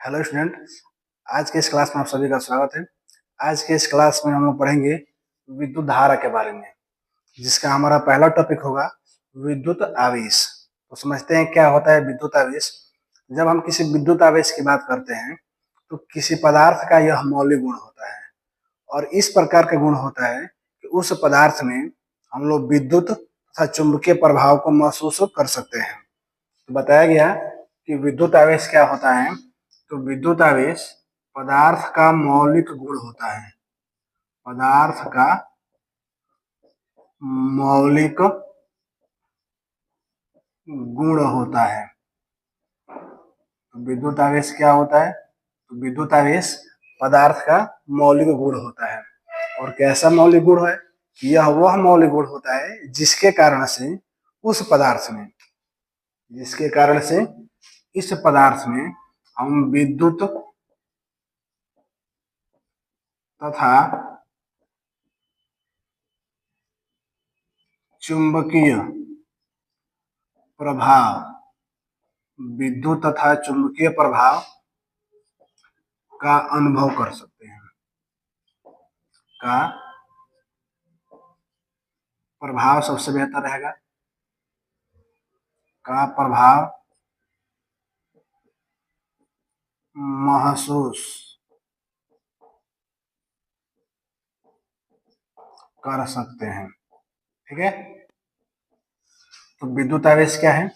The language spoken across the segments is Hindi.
Hello student. आज के इस क्लास में आप सभी का स्वागत है। आज के इस क्लास में हम लोग पढ़ेंगे विद्युत धारा के बारे में, जिसका हमारा पहला टॉपिक होगा विद्युत आवेश। तो समझते हैं क्या होता है विद्युत आवेश। जब हम किसी विद्युत आवेश की बात करते हैं तो किसी पदार्थ का यह मौलिक गुण होता है और इस प्रकार का गुण होता है कि उस पदार्थ में हम लोग विद्युत तथा चुंबकीय प्रभाव को महसूस कर सकते हैं। तो बताया गया कि विद्युत आवेश क्या होता है। तो विद्युत आवेश पदार्थ का मौलिक गुण होता है। पदार्थ का मौलिक गुण होता है। तो विद्युत आवेश क्या होता है? तो विद्युत आवेश पदार्थ का मौलिक गुण होता है। और कैसा मौलिक गुण है? यह वह मौलिक गुण होता है जिसके कारण से उस पदार्थ में इस पदार्थ में हम विद्युत तथा चुंबकीय प्रभाव का अनुभव कर सकते हैं। का प्रभाव सबसे बेहतर रहेगा। का प्रभाव महसूस कर सकते हैं। ठीक है। तो विद्युत आवेश क्या है?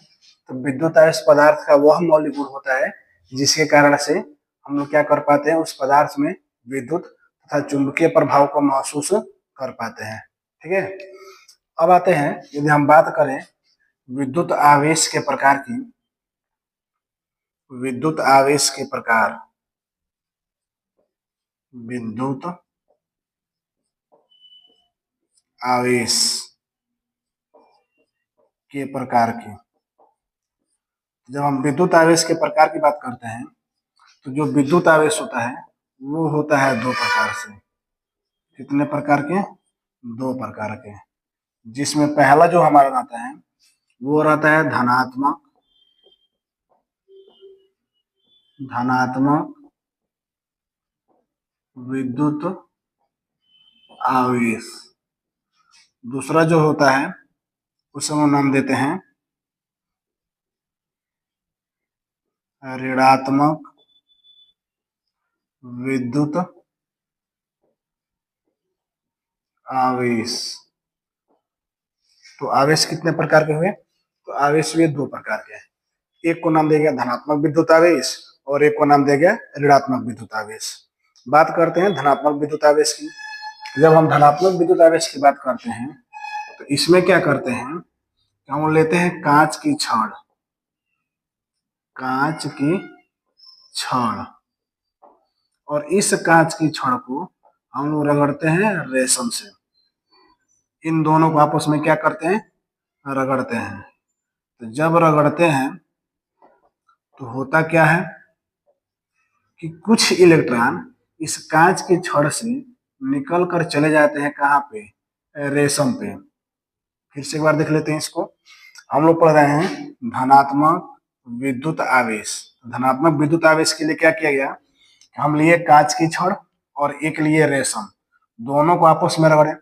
तो विद्युत आवेश पदार्थ का वह मौलिक गुण होता है जिसके कारण से हम लोग क्या कर पाते हैं, उस पदार्थ में विद्युत तथा चुंबकीय प्रभाव को महसूस कर पाते हैं। ठीक है। अब आते हैं, यदि हम बात करें विद्युत आवेश के प्रकार की, विद्युत आवेश के प्रकार, विद्युत आवेश के प्रकार की, जब हम विद्युत आवेश के प्रकार की बात करते हैं तो जो विद्युत आवेश होता है वो होता है दो प्रकार से। कितने प्रकार के? दो प्रकार के। जिसमें पहला जो हमारा आता है वो रहता है धनात्मक विद्युत आवेश। दूसरा जो होता है उसे हम नाम देते हैं ऋणात्मक विद्युत आवेश। तो आवेश कितने प्रकार के हुए? तो आवेश हुए दो प्रकार के हैं। एक को नाम देगा धनात्मक विद्युत आवेश और एक को नाम देगा ऋणात्मक विद्युत आवेश। बात करते हैं धनात्मक विद्युत आवेश की। जब हम धनात्मक विद्युत आवेश की बात करते हैं तो इसमें क्या करते हैं, हम लेते हैं कांच की छड़ और इस कांच की छड़ को हम लोग रगड़ते हैं रेशम से। इन दोनों को आपस में क्या करते हैं? रगड़ते हैं। तो जब रगड़ते हैं तो होता क्या है कि कुछ इलेक्ट्रॉन इस कांच की छड़ से निकल कर चले जाते हैं। कहाँ पे? रेशम पे। फिर से एक बार देख लेते हैं इसको। हम लोग पढ़ रहे हैं धनात्मक विद्युत आवेश। धनात्मक विद्युत आवेश के लिए क्या किया गया, हम लिए कांच की छड़ और एक लिए रेशम, दोनों को आपस में रगड़े।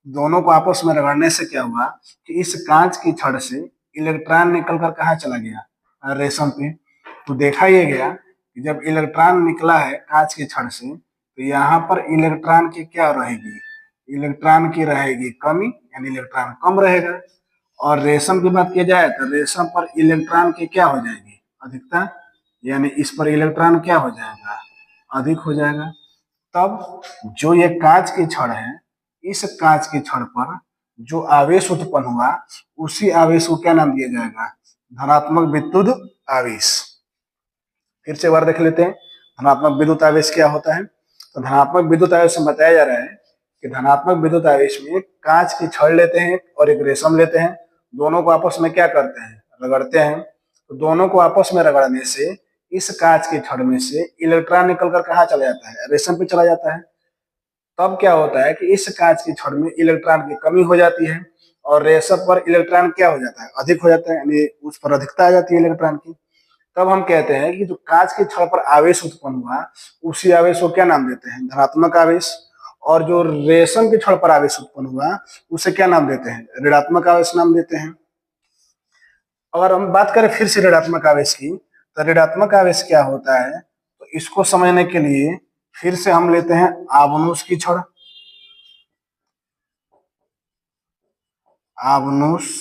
दोनों को आपस में रगड़ने से क्या हुआ कि इस कांच की छड़ से इलेक्ट्रॉन निकलकर कहाँ चला गया? रेशम पे। तो देखा यह गया कि जब इलेक्ट्रॉन निकला है कांच की छड़ से तो यहाँ पर इलेक्ट्रॉन की क्या रहेगी? इलेक्ट्रॉन की रहेगी कमी, यानी इलेक्ट्रॉन कम रहेगा। और रेशम की बात की जाए तो रेशम पर इलेक्ट्रॉन की क्या हो जाएगी? अधिकता, यानी इस पर इलेक्ट्रॉन क्या हो जाएगा? अधिक हो जाएगा। तब जो ये कांच की छड़ है, इस कांच की छड़ पर जो आवेश उत्पन्न हुआ उसी आवेश को क्या नाम दिया जाएगा? धनात्मक विद्युत आवेश। फिर से एक बार देख लेते हैं धनात्मक विद्युत आवेश क्या होता है। तो धनात्मक विद्युत आवेश में बताया जा रहा है कि धनात्मक विद्युत आवेश में कांच की छड़ लेते हैं और एक रेशम लेते हैं, दोनों को आपस में क्या करते हैं? रगड़ते हैं। तो दोनों को आपस में रगड़ने से इस कांच की छड़ में से इलेक्ट्रॉन निकलकर कहाँ चला जाता है? रेशम पे चला जाता है। तब क्या होता है कि इस कांच की छड़ में इलेक्ट्रॉन की कमी हो जाती है और रेशम पर इलेक्ट्रॉन क्या हो जाता है? अधिक हो जाता है, यानी उस पर अधिकता आ जाती है इलेक्ट्रॉन की। तब हम कहते हैं कि जो कांच के छड़ पर आवेश उत्पन्न हुआ उसी आवेश को क्या नाम देते हैं, धनात्मक आवेश। और जो रेशम के छड़ पर आवेश उत्पन्न हुआ उसे क्या नाम देते हैं, ऋणात्मक आवेश नाम देते हैं। अगर हम बात करें फिर से ऋणात्मक आवेश की, तो ऋणात्मक आवेश क्या होता है, तो इसको समझने के लिए फिर से हम लेते हैं आबनूस की छड़, आबनूस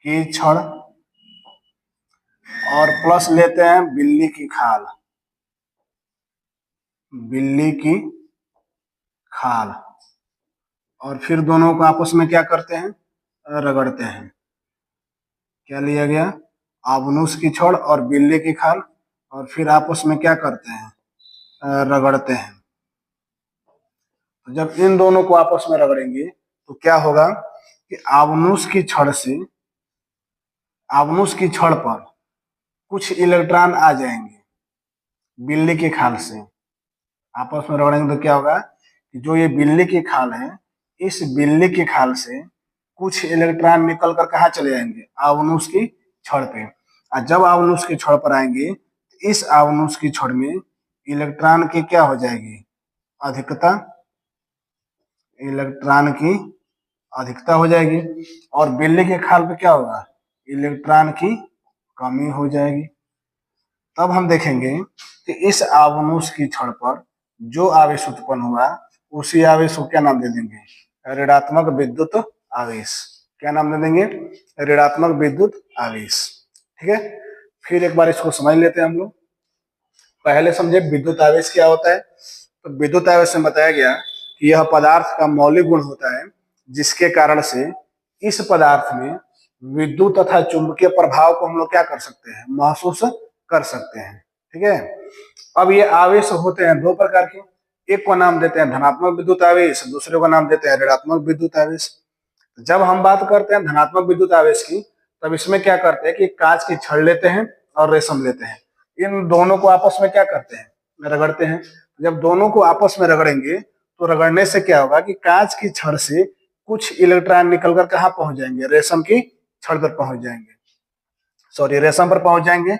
की छड़, और प्लस लेते हैं बिल्ली की खाल, बिल्ली की खाल, और फिर दोनों को आपस में क्या करते हैं, रगड़ते हैं। क्या लिया गया, आबनूस की छड़ और बिल्ली की खाल, और फिर आपस में क्या करते हैं, रगड़ते हैं। तो जब इन दोनों को आपस में रगड़ेंगे तो क्या होगा कि आबनूस की छड़ से, आबनूस की छड़ पर कुछ इलेक्ट्रॉन आ जाएंगे बिल्ली की खाल से, आपस में रगड़ेंगे तो क्या होगा कि जो ये बिल्ली की खाल है, इस बिल्ली की खाल से कुछ इलेक्ट्रॉन निकल कर कहाँ चले जाएंगे, आबनूस की छड़ पे। और जब आबनूस की छड़ पर आएंगे तो इस आबनूस की छड़ में इलेक्ट्रॉन की क्या हो जाएगी, अधिकता, इलेक्ट्रॉन की अधिकता हो जाएगी। और बिल्ली के खाल पे क्या होगा, इलेक्ट्रॉन की कमी हो जाएगी। तब हम देखेंगे कि इस आबनूस की छड़ पर जो आवेश उत्पन्न हुआ उसी आवेश को क्या नाम दे देंगे, ऋणात्मक विद्युत आवेश। क्या नाम दे देंगे, ऋणात्मक विद्युत आवेश। ठीक है, फिर एक बार इसको समझ लेते हैं हम लोग। पहले समझे विद्युत आवेश क्या होता है। तो विद्युत आवेश में बताया गया कि यह पदार्थ का मौलिक गुण होता है जिसके कारण से इस पदार्थ में विद्युत तथा चुंबकीय प्रभाव को हम लोग क्या कर सकते हैं, महसूस कर सकते हैं। ठीक है, अब ये आवेश होते हैं दो प्रकार के, एक को नाम देते हैं धनात्मक विद्युत आवेश, दूसरे को नाम देते हैं ऋणात्मक विद्युत आवेश। जब हम बात करते हैं धनात्मक विद्युत आवेश की, तब इसमें क्या करते हैं कि कांच की छड़ लेते हैं और रेशम लेते हैं, इन दोनों को आपस में क्या करते हैं, रगड़ते हैं। जब दोनों को आपस में रगड़ेंगे तो रगड़ने से क्या होगा कि कांच की छड़ से कुछ इलेक्ट्रॉन निकलकर कहाँ पहुंच जाएंगे, रेशम की छड़ पर पहुंच जाएंगे, सॉरी रेशम पर पहुंच जाएंगे।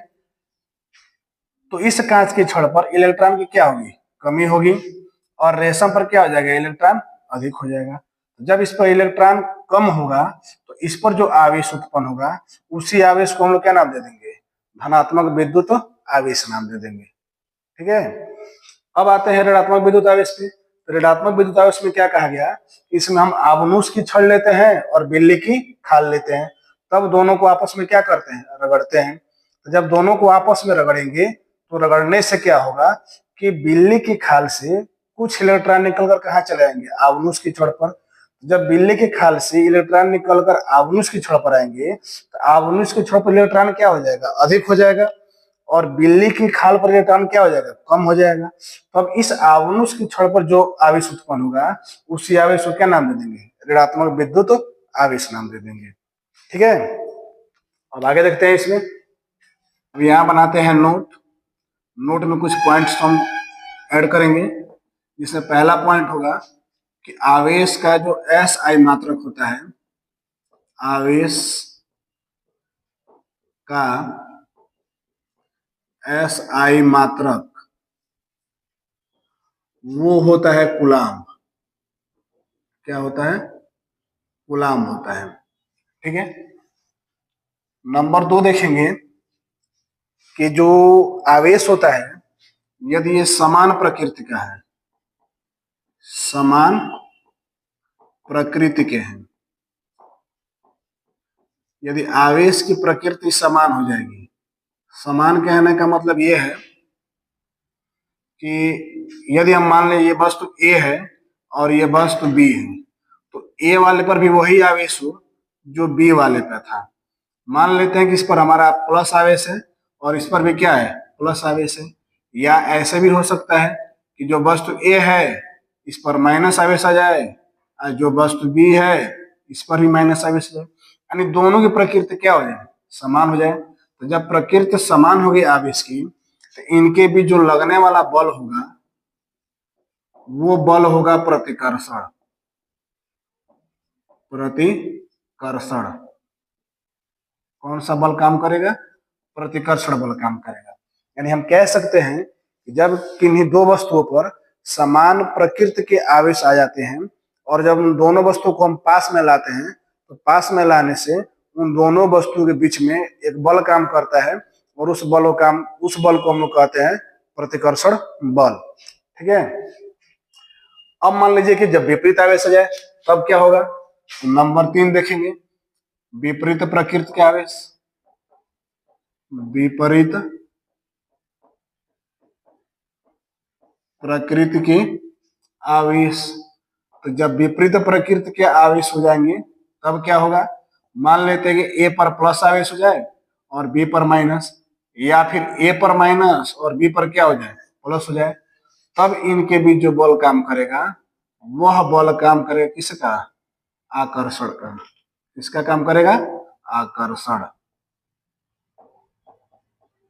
तो इस कांच की छड़ पर इलेक्ट्रॉन की क्या होगी, कमी होगी, और रेशम पर क्या हो जाएगा, इलेक्ट्रॉन अधिक हो जाएगा। जब इस पर इलेक्ट्रॉन कम होगा तो इस पर जो आवेश उत्पन्न होगा उसी आवेश को हम लोग क्या नाम दे देंगे, धनात्मक विद्युत आवेश नाम दे देंगे। ठीक है, अब आते हैं ऋणात्मक विद्युत आवेश पे। तो ऋणात्मक विद्युत आवेश में क्या कहा गया, इसमें हम आबनूस की छड़ लेते हैं और बिल्ली की खाल लेते हैं, तब दोनों को आपस में क्या करते हैं, रगड़ते हैं। तो जब दोनों को आपस में रगड़ेंगे तो रगड़ने से क्या होगा कि बिल्ली की खाल से कुछ इलेक्ट्रॉन निकलकर कहाँ चले जाएंगे, आबनूस की छड़ पर। जब बिल्ली की खाल से इलेक्ट्रॉन निकलकर आबनूस की छड़ पर आएंगे तो आबनूस की छड़ पर इलेक्ट्रॉन क्या हो जाएगा, अधिक हो जाएगा, और बिल्ली की खाल पर इलेक्ट्रॉन क्या हो जाएगा, कम हो जाएगा। तो अब इस आबनूस की छड़ पर जो आवेश उत्पन्न होगा उसी आवेश को क्या नाम दे देंगे, ऋणात्मक विद्युत आवेश नाम दे देंगे। ठीक है, अब आगे देखते हैं इसमें। अब यहाँ बनाते हैं नोट, नोट में कुछ पॉइंट्स हम ऐड करेंगे, जिसमें पहला पॉइंट होगा कि आवेश का जो एस आई मात्रक होता है, आवेश का एस आई मात्रक वो होता है कूलाम। क्या होता है, कूलाम होता है। ठीक है, नंबर 2 देखेंगे कि जो आवेश होता है यदि ये समान प्रकृति का है, समान प्रकृति के हैं, यदि आवेश की प्रकृति समान हो जाएगी, समान कहने का मतलब ये है कि यदि हम मान लें ये वस्तु ए है और ये वस्तु बी है, तो ए वाले पर भी वही आवेश हो जो बी वाले पे था। मान लेते हैं कि इस पर हमारा प्लस आवेश है और इस पर भी क्या है, प्लस आवेश है। या ऐसे भी हो सकता है कि जो वस्तु ए है इस पर माइनस आवेश आ जाए और जो वस्तु बी है इस पर भी माइनस आवेश आ जाए, यानी दोनों की प्रकृति क्या हो जाए, समान हो जाए। तो जब प्रकृति समान होगी आवेश की तो इनके बीच जो लगने वाला बल होगा वो बल होगा प्रतिकर्षण, प्रतिकर्षण। कौन सा बल काम करेगा, प्रतिकर्षण बल काम करेगा। यानी हम कह सकते हैं कि जब किन्हीं दो वस्तुओं पर समान प्रकृति के आवेश आ जाते हैं और जब उन दोनों वस्तुओं को हम पास में लाते हैं तो पास में लाने से उन दोनों वस्तुओं के बीच में एक बल काम करता है और उस बल को हम लोग कहते हैं प्रतिकर्षण बल। ठीक है। अब मान लीजिए कि जब विपरीत आवेश आ जाए तब क्या होगा, तो नंबर 3 देखेंगे, विपरीत प्रकृति के आवेश। विपरीत प्रकृति के आवेश, तो जब विपरीत प्रकृति के आवेश हो जाएंगे तब क्या होगा, मान लेते हैं कि ए पर प्लस आवेश हो जाए और बी पर माइनस, या फिर ए पर माइनस और बी पर क्या हो जाए, प्लस हो जाए, तब इनके बीच जो बल काम करेगा वह बल काम करेगा किसका, आकर्षण का। किसका काम करेगा, आकर्षण,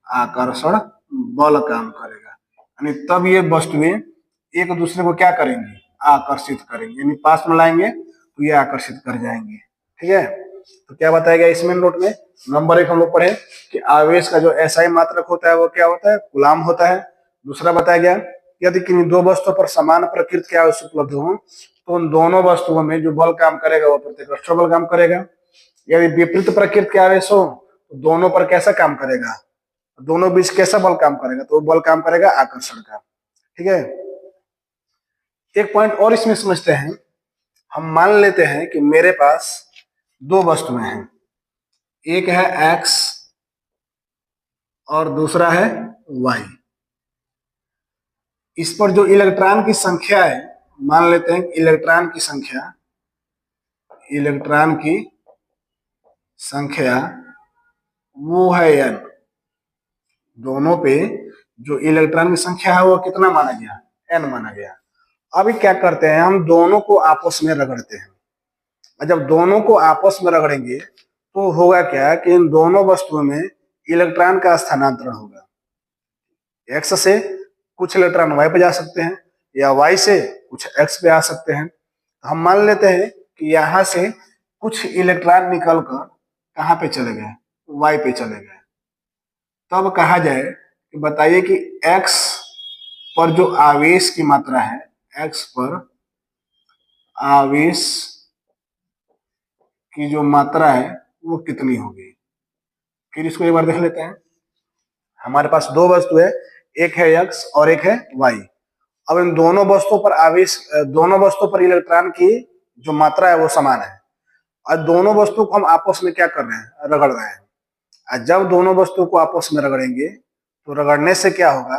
आकर्षण बल काम करेगा। यानी तब ये वस्तुएं एक दूसरे को क्या करेंगे, आकर्षित करेंगे, यानी पास में लाएंगे तो ये आकर्षित कर जाएंगे। ठीक है। तो क्या बताया गया इसमें नोट में, नंबर 1 हम लोग पढ़े कि आवेश का जो एसआई मात्रक होता है वो क्या होता है, कूलाम होता है। दूसरा बताया गया यदि किन्हीं दो वस्तुओं पर समान प्रकृति के आवेश उपलब्ध हो तो उन दोनों वस्तुओं में जो बल काम करेगा वो प्रतिकर्षण बल काम करेगा। यदि विपरीत प्रकृति के आवेश हो तो दोनों पर कैसा काम करेगा, दोनों बीच कैसा बल काम करेगा, तो बल काम करेगा आकर्षण का। ठीक है। एक पॉइंट और इसमें समझते हैं, हम मान लेते हैं कि मेरे पास दो वस्तुएं हैं, एक है x और दूसरा है y। इस पर जो इलेक्ट्रॉन की संख्या है, मान लेते हैं इलेक्ट्रॉन की संख्या वो है n। दोनों पे जो इलेक्ट्रॉन की संख्या है वो कितना माना गया, n माना गया। अभी क्या करते हैं, हम दोनों को आपस में रगड़ते हैं, और जब दोनों को आपस में रगड़ेंगे तो होगा क्या कि इन दोनों वस्तुओं में इलेक्ट्रॉन का स्थानांतरण होगा। x से कुछ इलेक्ट्रॉन y पे जा सकते हैं या y से कुछ x पे आ सकते हैं। हम मान लेते हैं कि यहां से कुछ इलेक्ट्रॉन निकलकर कहां पे चले गए, y पे चले गए। तब कहा जाए कि बताइए कि x पर जो आवेश की मात्रा है, x पर आवेश की जो मात्रा है वो कितनी होगी। फिर इसको एक बार देख लेते हैं। हमारे पास दो वस्तु है, एक है x और एक है y। अब इन दोनों वस्तुओं पर आवेश, दोनों वस्तुओं पर इलेक्ट्रॉन की जो मात्रा है वो समान है, और दोनों वस्तुओं को हम आपस में क्या कर रहे हैं, रगड़ रहे हैं। और जब दोनों वस्तुओं को आपस में रगड़ेंगे तो रगड़ने से क्या होगा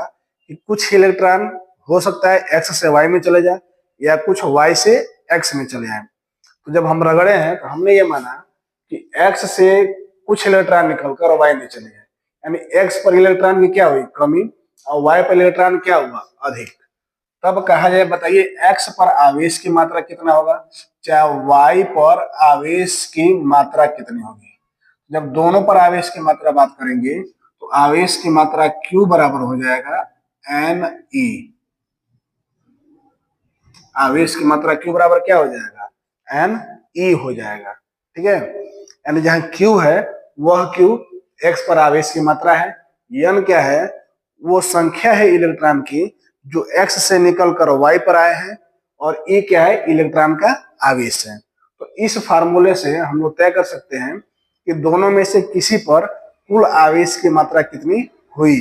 कि कुछ इलेक्ट्रॉन हो सकता है x से y में चले जाए या कुछ y से x में चले जाए। तो जब हम रगड़े हैं तो हमने ये माना कि x से कुछ इलेक्ट्रॉन निकलकर y में चले गए, यानी x पर इलेक्ट्रॉन की क्या हुई, कमी, और y पर इलेक्ट्रॉन क्या हुआ, अधिक। तब कहा जाए बताइए x पर आवेश की मात्रा कितना होगा, चाहे y पर आवेश की मात्रा कितनी होगी। जब दोनों पर आवेश की मात्रा बात करेंगे तो आवेश की मात्रा Q बराबर हो जाएगा Ne। आवेश की मात्रा Q बराबर क्या हो जाएगा, Ne हो जाएगा। ठीक है। यानी जहां Q है वह Q x पर आवेश की मात्रा है, N क्या है, वो संख्या है इलेक्ट्रॉन की जो x से निकलकर y पर आए हैं, और E क्या है, इलेक्ट्रॉन का आवेश है। तो इस फार्मूले से हम लोग तय कर सकते हैं कि दोनों में से किसी पर कुल आवेश की मात्रा कितनी हुई।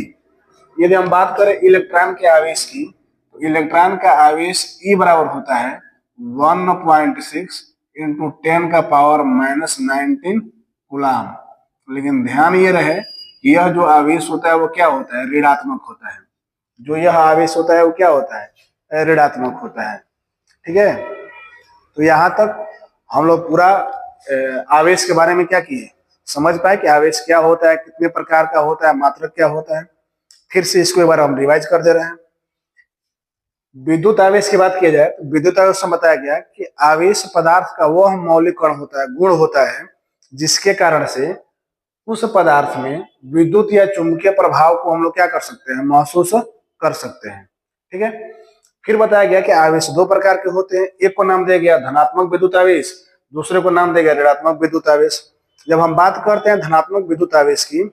यदि हम बात करें इलेक्ट्रॉन के आवेश की, तो इलेक्ट्रॉन का आवेश E बराबर होता है 1.6 इंटू 10 का पावर -19 कूलाम। लेकिन ध्यान ये रहे कि यह जो आवेश होता है वो क्या होता है, ऋणात्मक होता है। जो यह आवेश होता है वो क्या होता है, ऋणात्मक होता है। ठीक है। तो यहाँ तक हम लोग पूरा आवेश के बारे में क्या किए, समझ पाए कि आवेश क्या होता है, कितने प्रकार का होता है, मात्रक क्या होता है। फिर से इसको एक बार हम रिवाइज कर दे रहे हैं। विद्युत आवेश की बात किया जाए तो विद्युत आवेश में बताया गया कि आवेश पदार्थ का वह मौलिक कण होता है, गुण होता है, जिसके कारण से उस पदार्थ में विद्युत या चुंबकीय प्रभाव को हम लोग क्या कर सकते हैं, महसूस कर सकते हैं। ठीक है। फिर बताया गया कि आवेश दो प्रकार के होते हैं, एक को नाम दिया गया धनात्मक विद्युत आवेश, दूसरे को नाम दिया गया ऋणात्मक विद्युत आवेश। जब हम बात करते हैं धनात्मक विद्युत आवेश की,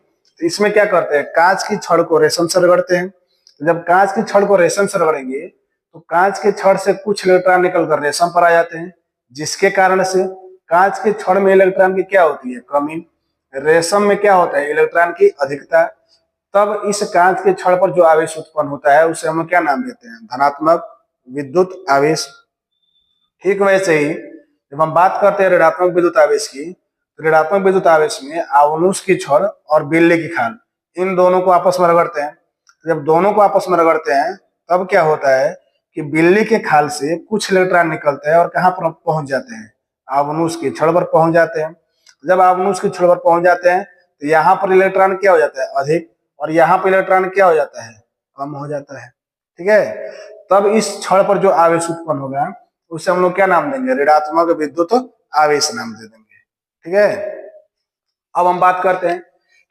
तो इसमें क्या करते हैं, कांच की छड़ को रेशम से रगड़ते हैं। तो जब कांच की छड़ को रेशम से रगड़ेंगे तो कांच के छड़ से कुछ इलेक्ट्रॉन निकलकर रेशम पर आ जाते हैं, जिसके कारण से कांच के छड़ में इलेक्ट्रॉन की क्या होती है, कमी। रेशम में क्या होता है, इलेक्ट्रॉन की अधिकता। तब इस कांच के छड़ पर जो आवेश उत्पन्न होता है उसे हम लोग क्या नाम देते हैं, धनात्मक विद्युत आवेश। ठीक वैसे ही जब हम बात करते हैं ऋणात्मक विद्युत आवेश की, तो ऋणात्मक विद्युत आवेश में आवनुष की छड़ और बिल्ली की खाल, इन दोनों को आपस में रगड़ते हैं। जब दोनों को आपस में रगड़ते हैं तब क्या होता है कि बिल्ली के खाल से कुछ इलेक्ट्रॉन निकलते हैं और कहाँ पर पहुंच जाते हैं, आवनुष की छड़ पर पहुंच जाते हैं। जब आवनुष की छड़ पर पहुंच जाते हैं तो यहाँ पर इलेक्ट्रॉन क्या हो जाता है, अधिक, और यहाँ पर इलेक्ट्रॉन क्या हो जाता है, कम हो जाता है। ठीक है, तब इस छड़ पर जो आवेश उत्पन्न होगा उसे हम लोग क्या नाम देंगे, ऋणात्मक विद्युत आवेश नाम दे देंगे। ठीक है, अब हम बात करते हैं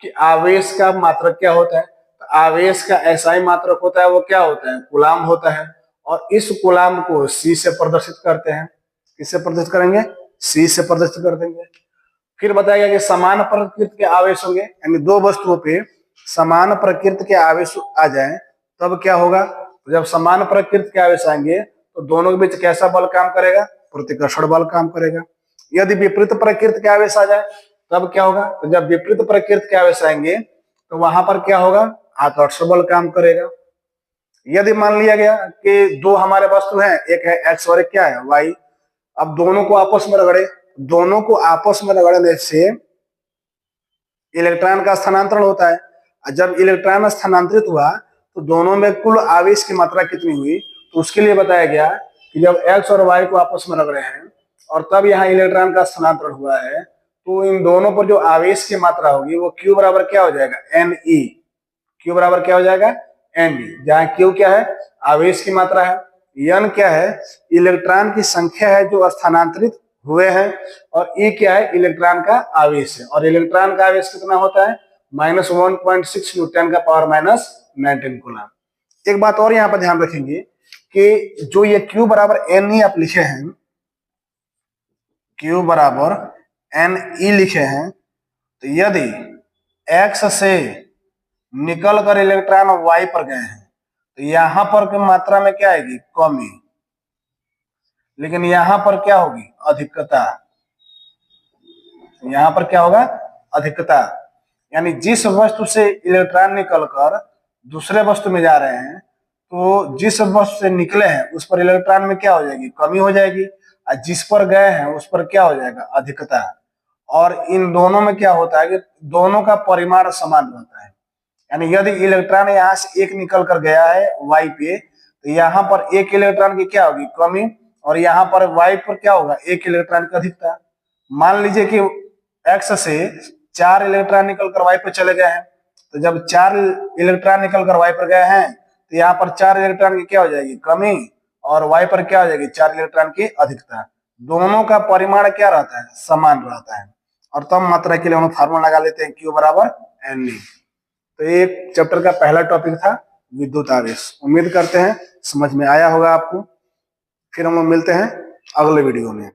कि आवेश का मात्रक क्या होता है। तो आवेश का ऐसा ही मात्रक होता है, वो क्या होता है, कूलाम होता है। और इस कूलाम को सी से प्रदर्शित करते हैं। किससे प्रदर्शित करेंगे, सी से प्रदर्शित कर देंगे। फिर बताया गया कि समान प्रकृति के आवेश होंगे, यानी दो वस्तुओं पे समान प्रकृति के आवेश आ जाए तब क्या होगा, तो जब समान प्रकृति के आवेश आएंगे तो दोनों के बीच कैसा बल काम करेगा, प्रतिकर्षण बल काम करेगा। यदि विपरीत प्रकृति के आवेश आ जाए तब क्या होगा, तो जब विपरीत प्रकृति के आवेश आएंगे तो वहां पर क्या होगा, आकर्षण बल काम करेगा। यदि मान लिया गया कि दो हमारे वस्तु हैं, एक है एक्स और एक क्या है, वाई। अब दोनों को आपस में रगड़े, दोनों को आपस में रगड़ने से इलेक्ट्रॉन का स्थानांतरण होता है। जब इलेक्ट्रॉन स्थानांतरित हुआ तो दोनों में कुल आवेश की मात्रा कितनी हुई, तो उसके लिए बताया गया कि जब एक्स और वाई को आपस में रगड़े हैं और तब यहाँ इलेक्ट्रॉन का स्थानांतरण हुआ है तो इन दोनों पर जो आवेश की मात्रा होगी वो क्यू बराबर क्या हो जाएगा, एन ई। क्यू बराबर क्या हो जाएगा, एन ई, जहाँ क्यू क्या है, आवेश की मात्रा है, एन क्या है, इलेक्ट्रॉन की संख्या है जो स्थानांतरित हुए हैं, और ई क्या है, इलेक्ट्रॉन का आवेश है। और इलेक्ट्रॉन का आवेश कितना होता है, -1.6 न्यूटन का पावर -19 कूलम। एक बात और यहाँ पर ध्यान रखेंगे कि जो ये Q बराबर एन ई आप लिखे हैं, Q बराबर एन ई लिखे हैं, तो यदि X से निकल कर इलेक्ट्रॉन Y पर गए हैं तो यहां पर की मात्रा में क्या आएगी, कमी, लेकिन यहां पर क्या होगी, अधिकता। यहां पर क्या होगा, अधिकता। यानी जिस वस्तु से इलेक्ट्रॉन निकलकर दूसरे वस्तु में जा रहे हैं तो जिस वस्तु से निकले हैं उस पर इलेक्ट्रॉन में क्या हो जाएगी, कमी हो जाएगी, और जिस पर गए हैं उस पर क्या हो जाएगा, अधिकता। और इन दोनों में क्या होता है कि दोनों का परिमाण समान रहता है। यानी यदि इलेक्ट्रॉन यहाँ से एक निकल कर गया है वाई पे तो यहाँ पर एक इलेक्ट्रॉन की क्या होगी, कमी, और यहाँ पर वाई पर क्या होगा, एक इलेक्ट्रॉन की अधिकता। मान लीजिए कि एक्स से 4 इलेक्ट्रॉन निकलकर वाई पर चले गए हैं, तो जब 4 इलेक्ट्रॉन निकलकर वाई पर गए हैं तो यहाँ पर 4 इलेक्ट्रॉन की क्या हो जाएगी, कमी, और वाई पर क्या हो जाएगी, 4 इलेक्ट्रॉन की अधिकता। दोनों का परिमाण क्या रहता है, समान रहता है। और तब मात्रा के लिए हम फार्मूला लगा लेते हैं, क्यू बराबर एन ई। तो एक चैप्टर का पहला टॉपिक था विद्युत आवेश। उम्मीद करते हैं समझ में आया होगा आपको। फिर हम लोग मिलते हैं अगले वीडियो में।